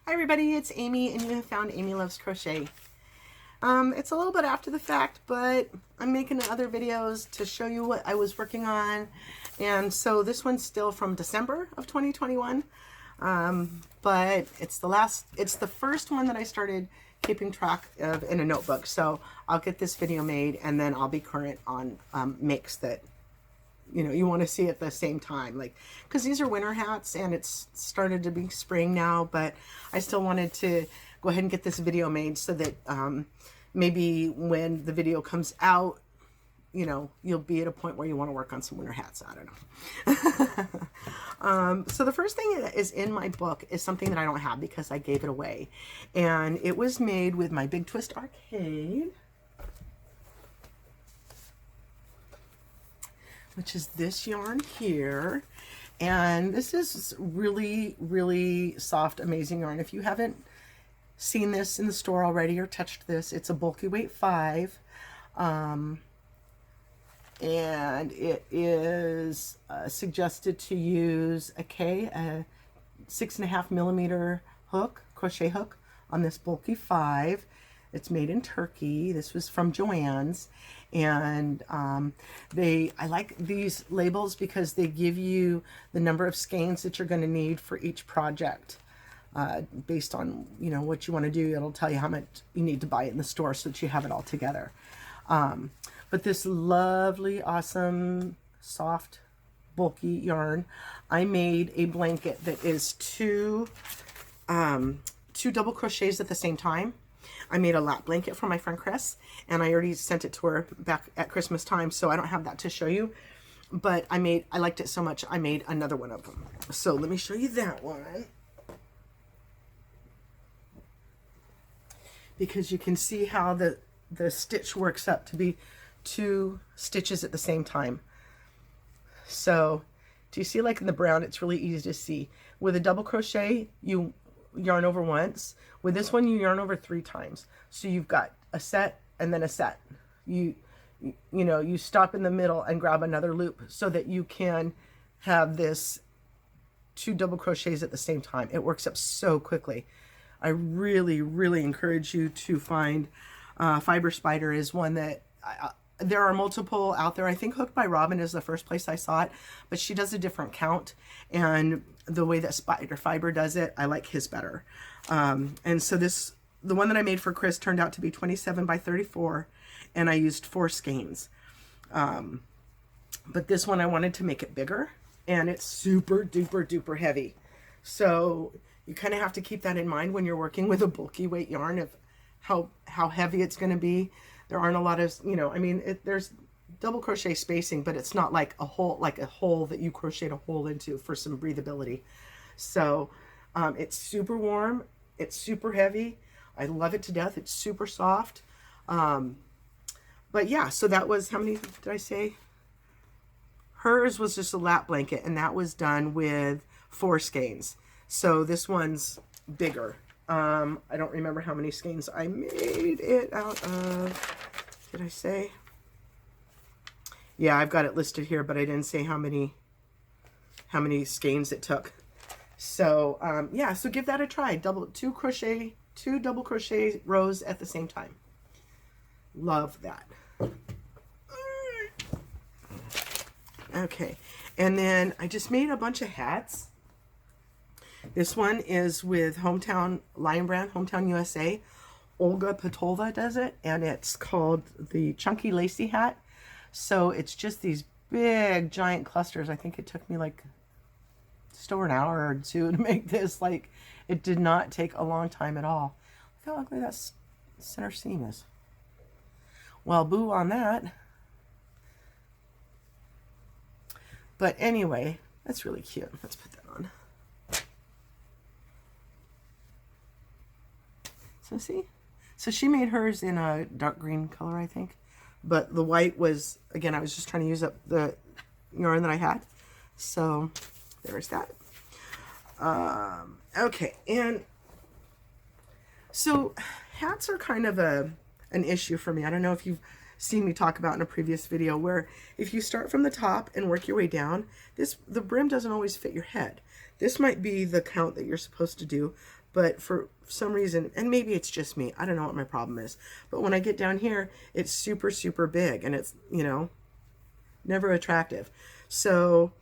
Hi everybody, it's Amy and you have found Amy Loves Crochet. It's a little bit after the fact, but I'm making other videos to show you what I was working on. And so this one's still from December of 2021. But it's the first one that I started keeping track of in a notebook. So I'll get this video made and then I'll be current on makes that you want to see at the same time, like, because these are winter hats and it's started to be spring now, but I still wanted to go ahead and get this video made so that maybe when the video comes out, you'll be at a point where you want to work on some winter hats. I don't know. So the first thing that is in my book is something that I don't have because I gave it away, and it was made with my Big Twist Arcade, which is this yarn here. And this is really, really soft, amazing yarn. If you haven't seen this in the store already or touched this, it's a bulky weight 5. And it is suggested to use a 6.5 millimeter hook, crochet hook on this bulky 5. It's made in Turkey. This was from Joann's, and I like these labels because they give you the number of skeins that you're going to need for each project, based on what you want to do. It'll tell you how much you need to buy it in the store so that you have it all together. But this lovely, awesome, soft, bulky yarn, I made a blanket that is two double crochets at the same time. I made a lap blanket for my friend Chris, and I already sent it to her back at Christmas time, so I don't have that to show you. But I liked it so much, I made another one of them. So let me show you that one, because you can see how the stitch works up to be 2 stitches at the same time. So do you see, like in the brown, it's really easy to see. With a double crochet, you yarn over once. With this one, you yarn over 3 times. So you've got a set and then a set. You stop in the middle and grab another loop so that you can have this 2 double crochets at the same time. It works up so quickly. I really, really encourage you to find Fiber Spider is one that there are multiple out there. I think Hooked by Robin is the first place I saw it, but she does a different count, and the way that Spider Fiber does it, I like his better. And so the one that I made for Chris turned out to be 27 by 34, and I used 4 skeins. But this one I wanted to make it bigger, and it's super duper duper heavy. So you kind of have to keep that in mind when you're working with a bulky weight yarn of how heavy it's going to be. There aren't a lot of, there's double crochet spacing, but it's not like a hole that you crocheted a hole into for some breathability. So it's super warm, it's super heavy. I love it to death. It's super soft. But yeah, so that was, how many did I say? Hers was just a lap blanket, and that was done with 4 skeins. So this one's bigger. I don't remember how many skeins I made it out of. Did I say? Yeah, I've got it listed here, but I didn't say how many skeins it took. So yeah, so give that a try. 2 double crochet rows at the same time. Love that. Okay, and then I just made a bunch of hats. This one is with Hometown Lion Brand, Hometown USA. Olga Petolva does it, and it's called the Chunky Lacy Hat. So it's just these big, giant clusters. I think it took me like just over an hour or 2 to make this. Like, it did not take a long time at all. Look how ugly that center seam is. Well, boo on that. But anyway, that's really cute. Let's put that on. So see? So she made hers in a dark green color, I think. But the white was, again, I was just trying to use up the yarn that I had. So there's that. Okay, and so hats are kind of an issue for me. I don't know if you've seen me talk about in a previous video, where if you start from the top and work your way down, the brim doesn't always fit your head. This might be the count that you're supposed to do, but for some reason, and maybe it's just me, I don't know what my problem is, but when I get down here, it's super, super big, and it's, you know, never attractive. So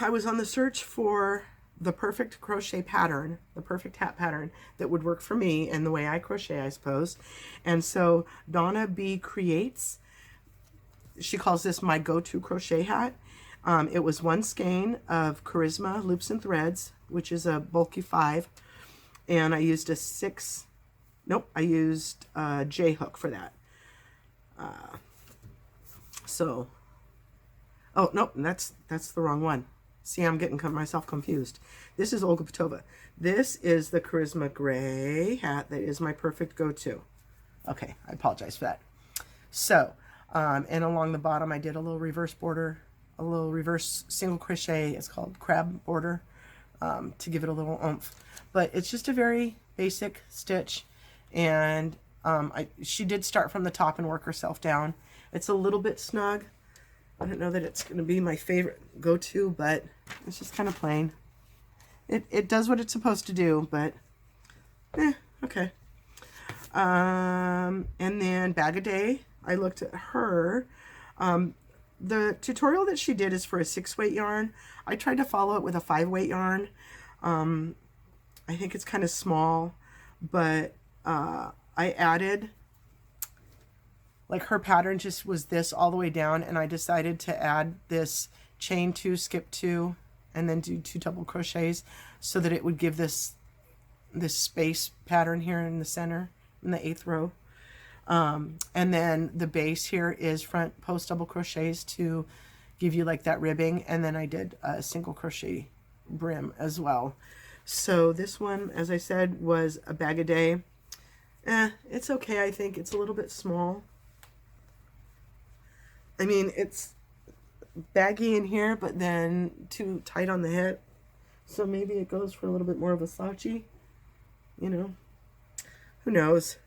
I was on the search for the perfect crochet pattern, the perfect hat pattern that would work for me and the way I crochet, I suppose. And so Donna B creates, she calls this my go-to crochet hat. It was one skein of Charisma loops and threads, which is a bulky 5, and I used a 6, nope, I used a J hook for that. So, oh, nope, that's the wrong one. See, I'm getting myself confused. This is Olga Petova. This is the Charisma gray hat that is my perfect go-to. Okay, I apologize for that. So, and along the bottom, I did a little reverse border, a little reverse single crochet. It's called crab border, to give it a little oomph. But it's just a very basic stitch, and she did start from the top and work herself down. It's a little bit snug. I don't know that it's going to be my favorite go-to, but it's just kind of plain. It does what it's supposed to do, but okay. And then Bag a Day, I looked at her. The tutorial that she did is for a 6-weight yarn. I tried to follow it with a 5-weight yarn. I think it's kind of small, but I added, like, her pattern just was this all the way down, and I decided to add this chain 2, skip 2, and then do 2 double crochets so that it would give this space pattern here in the center, in the 8th row. And then the base here is front post double crochets to give you like that ribbing, and then I did a single crochet brim as well. So this one, as I said, was a Bag a Day. It's okay. I think it's a little bit small. I mean, it's baggy in here, but then too tight on the hip. So maybe it goes for a little bit more of a slouchy, you know, who knows.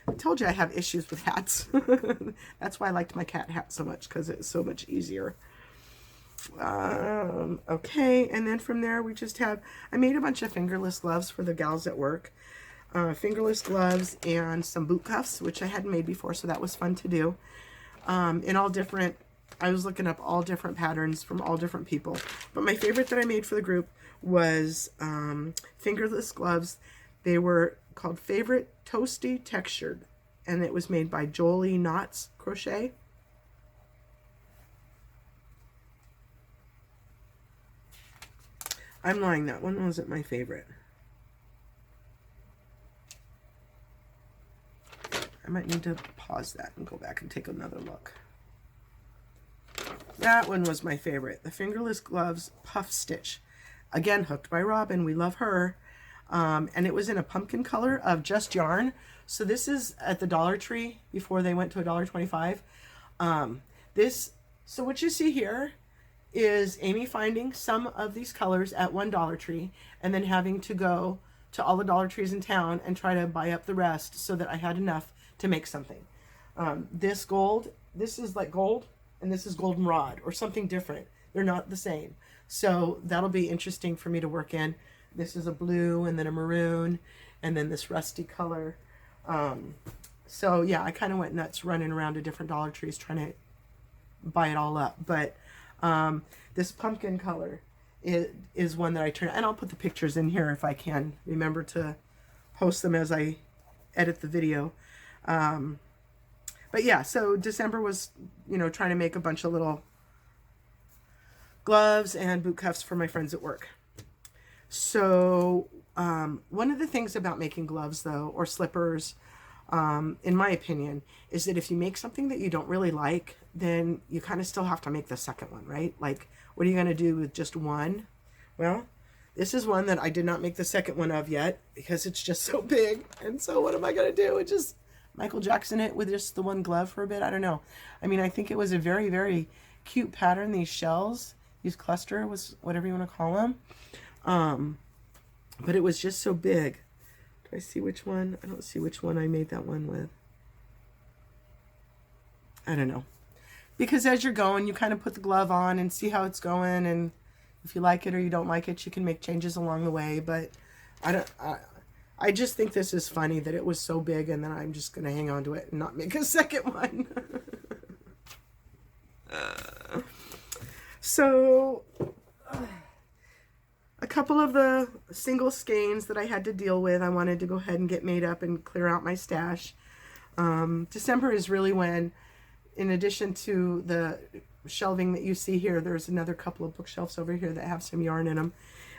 I told you I have issues with hats. That's why I liked my cat hat so much, because it's so much easier. Okay, and then from there we just have, I made a bunch of fingerless gloves for the gals at work. Fingerless gloves and some boot cuffs, which I hadn't made before, so that was fun to do. In all different, I was looking up all different patterns from all different people. But my favorite that I made for the group was fingerless gloves. They were called Favorite Toasty Textured, and it was made by Jolie Knots Crochet. I'm lying, that one wasn't my favorite. I might need to pause that and go back and take another look. That one was my favorite. The Fingerless Gloves Puff Stitch. Again, hooked by Robin. We love her. And it was in a pumpkin color of just yarn. So this is at the Dollar Tree before they went to $1.25. So what you see here is Amy finding some of these colors at one Dollar Tree and then having to go to all the Dollar Trees in town and try to buy up the rest so that I had enough to make something. This gold, this is like gold, and this is goldenrod or something different. They're not the same. So that'll be interesting for me to work in. This is a blue and then a maroon and then this rusty color. So yeah, I kind of went nuts running around to different Dollar Trees trying to buy it all up. But this pumpkin color is one that I turned, and I'll put the pictures in here if I can remember to post them as I edit the video. But yeah, so December was, you know, trying to make a bunch of little gloves and boot cuffs for my friends at work. So one of the things about making gloves, though, or slippers, in my opinion, is that if you make something that you don't really like, then you kind of still have to make the second one, right? Like, what are you going to do with just one? Well, this is one that I did not make the second one of yet because it's just so big. And so what am I going to do? It's just Michael Jackson it with just the one glove for a bit? I don't know. I mean, I think it was a very, very cute pattern. These shells, these cluster, was whatever you want to call them. But it was just so big. Do I see which one? I don't see which one I made that one with. I don't know. Because as you're going, you kind of put the glove on and see how it's going. And if you like it or you don't like it, you can make changes along the way. But I just think this is funny that it was so big, and then I'm just going to hang on to it and not make a second one. So a couple of the single skeins that I had to deal with, I wanted to go ahead and get made up and clear out my stash. December is really when, in addition to the shelving that you see here, there's another couple of bookshelves over here that have some yarn in them.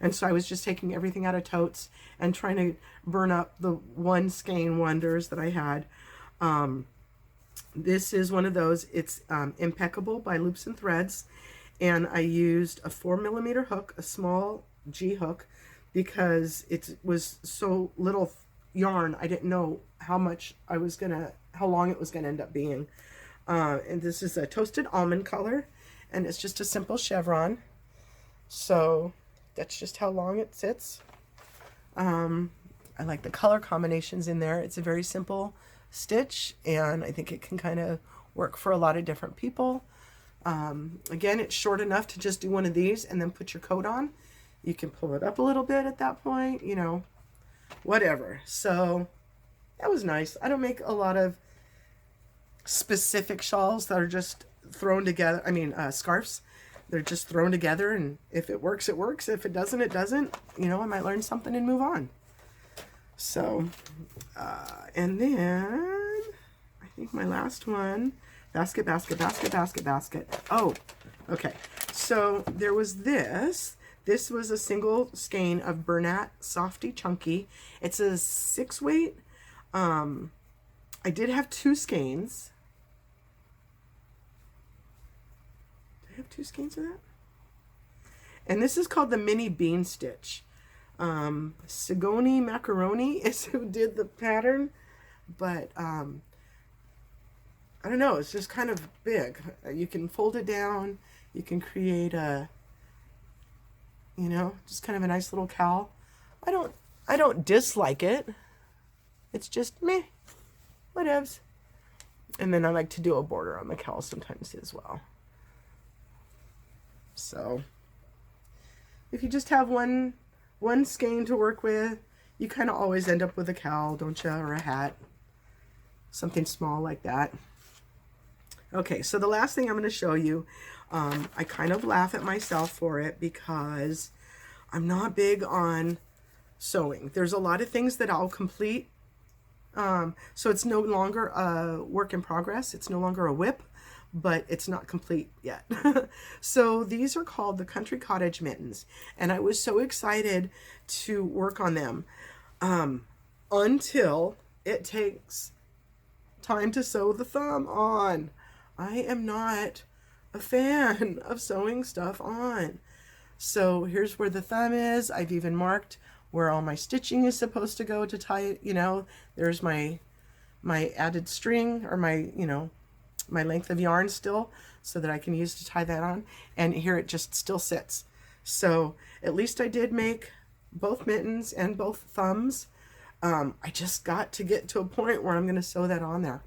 And so I was just taking everything out of totes and trying to burn up the one skein wonders that I had. This is one of those. It's Impeccable by Loops and Threads. And I used a 4mm hook, a small G hook, because it was so little yarn. I didn't know how long it was gonna end up being. And this is a toasted almond color, and it's just a simple chevron. So that's just how long it sits. I like the color combinations in there. It's a very simple stitch, and I think it can kind of work for a lot of different people. Again, it's short enough to just do one of these and then put your coat on. You can pull it up a little bit at that point, you know, whatever. So that was nice. I don't make a lot of specific shawls that are just thrown together. I mean, scarves. They're just thrown together, and if it works, it works. If it doesn't, it doesn't. You know, I might learn something and move on. So, and then I think my last one, basket. Oh, okay. So there was this. This was a single skein of Bernat Softy Chunky. It's a 6-weight. I did have 2 skeins. Did I have 2 skeins of that? And this is called the Mini Bean Stitch. Sigoni Macaroni is who did the pattern, but I don't know, it's just kind of big. You can fold it down, you can create a, you know, just kind of a nice little cowl. I don't dislike it. It's just meh, whatevs. And then I like to do a border on the cowl sometimes as well. So if you just have one skein to work with, you kind of always end up with a cowl, don't you, or a hat, something small like that. Okay, so the last thing I'm going to show you, I kind of laugh at myself for it because I'm not big on sewing. There's a lot of things that I'll complete, so it's no longer a work in progress. It's no longer a whip, but it's not complete yet. So these are called the Cottage mittens, and I was so excited to work on them until it takes time to sew the thumb on. I am not a fan of sewing stuff on. So here's where the thumb is. I've even marked where all my stitching is supposed to go to tie it. You know, there's my added string, or my, you know, my length of yarn still, so that I can use to tie that on. And here it just still sits. So at least I did make both mittens and both thumbs. I just got to get to a point where I'm going to sew that on there.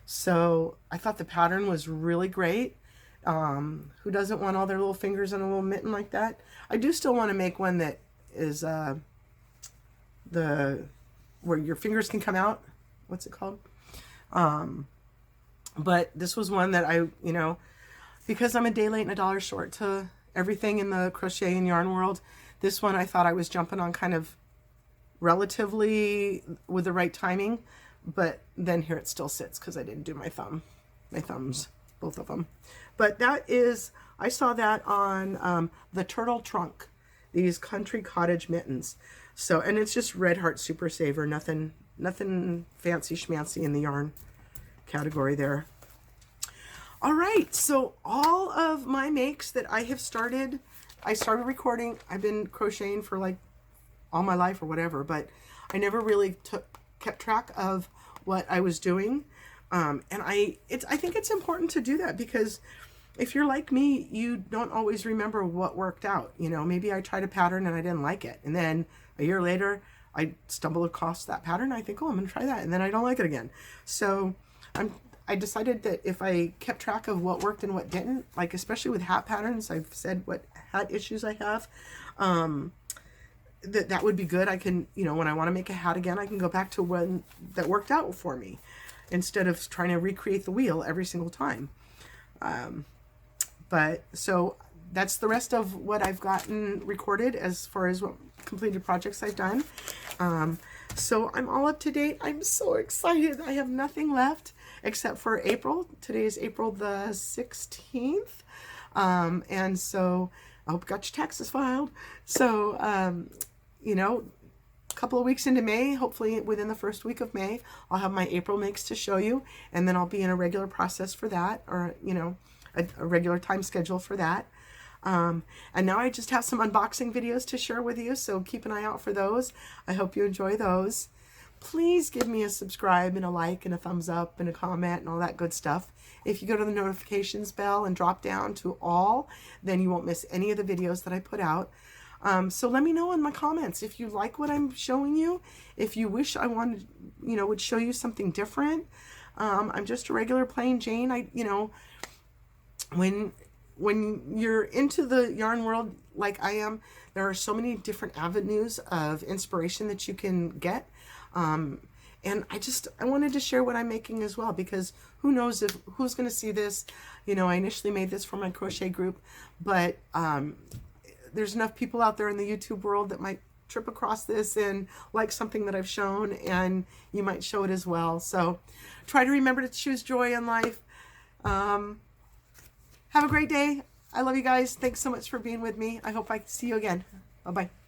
So I thought the pattern was really great. Who doesn't want all their little fingers in a little mitten like that? I do still want to make one that is where your fingers can come out. What's it called? But this was one that I, you know, because I'm a day late and a dollar short to everything in the crochet and yarn world, this one I thought I was jumping on kind of relatively with the right timing. But then here it still sits because I didn't do my thumbs, both of them. But that is, I saw that on the Turtle Trunk, these Cottage mittens. So, and it's just Red Heart Super Saver, nothing fancy schmancy in the yarn category there. All right, so all of my makes that I started recording. I've been crocheting for like all my life or whatever, but I never really kept track of what I was doing. And I think it's important to do that, because if you're like me, you don't always remember what worked out. You know, maybe I tried a pattern and I didn't like it, and then a year later I stumble across that pattern. I think, oh, I'm gonna try that, and then I don't like it again. So I decided that if I kept track of what worked and what didn't, like especially with hat patterns, I've said what hat issues I have. that would be good. I can, you know, when I want to make a hat again, I can go back to one that worked out for me instead of trying to recreate the wheel every single time. But so that's the rest of what I've gotten recorded as far as what completed projects I've done. So I'm all up to date. I'm so excited. I have nothing left except for April. Today is April the 16th. And so I hope you got your taxes filed. So, you know, a couple of weeks into May, hopefully within the first week of May, I'll have my April makes to show you. And then I'll be in a regular process for that, or, you know, a regular time schedule for that. And now I just have some unboxing videos to share with you, so keep an eye out for those. I hope you enjoy those. Please give me a subscribe and a like and a thumbs up and a comment and all that good stuff. If you go to the notifications bell and drop down to all, then you won't miss any of the videos that I put out. So let me know in my comments if you like what I'm showing you, if you wish I wanted, you know, would show you something different. I'm just a regular plain Jane. You know, when you're into the yarn world like I am, there are so many different avenues of inspiration that you can get. And I wanted to share what I'm making as well, because who knows who's going to see this. You know, I initially made this for my crochet group, but there's enough people out there in the YouTube world that might trip across this and like something that I've shown, and you might show it as well. So try to remember to choose joy in life. Have a great day. I love you guys. Thanks so much for being with me. I hope I see you again. Bye-bye.